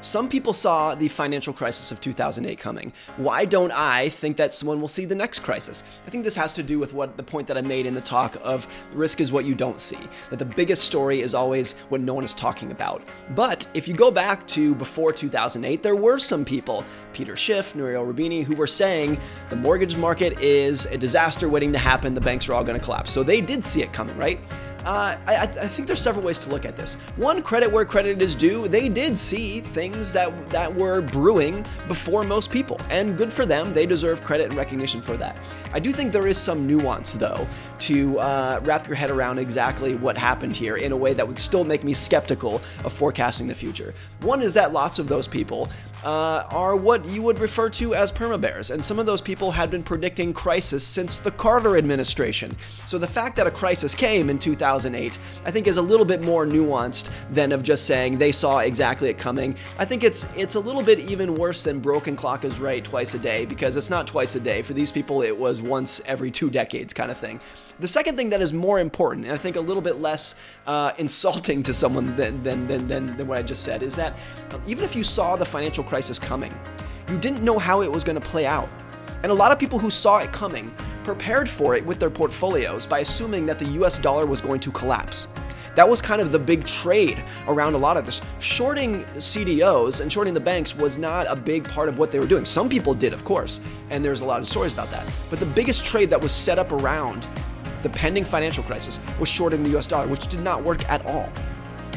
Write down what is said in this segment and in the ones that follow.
Some people saw the financial crisis of 2008 coming. Why don't I think that someone will see the next crisis? I think this has to do with the point that I made in the talk of risk is what you don't see. That the biggest story is always what no one is talking about. But if you go back to before 2008, there were some people, Peter Schiff, Nouriel Roubini, who were saying the mortgage market is a disaster waiting to happen, the banks are all going to collapse. So they did see it coming, right? I think there's several ways to look at this. One, credit where credit is due. They did see things that were brewing before most people, and good for them. They deserve credit and recognition for that. I do think there is some nuance, though, to wrap your head around exactly what happened here in a way that would still make me skeptical of forecasting the future. One is that lots of those people are what you would refer to as perma-bears, and some of those people had been predicting crisis since the Carter administration. So the fact that a crisis came in 2008, I think is a little bit more nuanced than of just saying they saw exactly it coming. I think it's a little bit even worse than broken clock is right twice a day, because it's not twice a day. For these people, it was once every 2 decades kind of thing. The second thing that is more important, and I think a little bit less insulting to someone than what I just said, is that even if you saw the financial crisis coming, you didn't know how it was going to play out. And a lot of people who saw it coming prepared for it with their portfolios by assuming that the US dollar was going to collapse. That was kind of the big trade around a lot of this. Shorting CDOs and shorting the banks was not a big part of what they were doing. Some people did, of course, and there's a lot of stories about that. But the biggest trade that was set up around the pending financial crisis was shorting the US dollar, which did not work at all.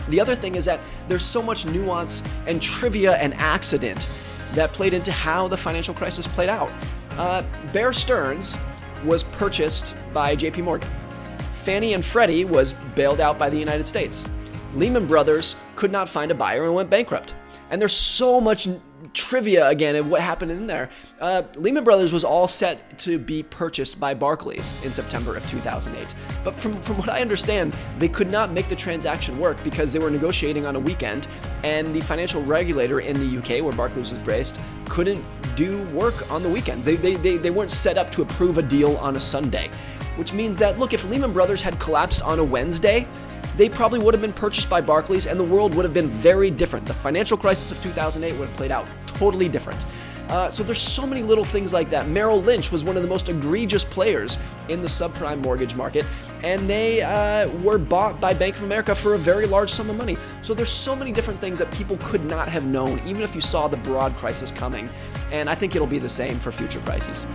The other thing is that there's so much nuance and trivia and accident that played into how the financial crisis played out. Bear Stearns was purchased by JP Morgan. Fannie and Freddie was bailed out by the United States. Lehman Brothers could not find a buyer and went bankrupt. And there's so much trivia again of what happened in there. Lehman Brothers was all set to be purchased by Barclays in September of 2008. But from what I understand, they could not make the transaction work because they were negotiating on a weekend, and the financial regulator in the UK, where Barclays was based, couldn't do work on the weekends. They weren't set up to approve a deal on a Sunday. Which means that, look, if Lehman Brothers had collapsed on a Wednesday, they probably would have been purchased by Barclays and the world would have been very different. The financial crisis of 2008 would have played out totally different. So there's so many little things like that. Merrill Lynch was one of the most egregious players in the subprime mortgage market, and they were bought by Bank of America for a very large sum of money. So there's so many different things that people could not have known, even if you saw the broad crisis coming. And I think it'll be the same for future crises.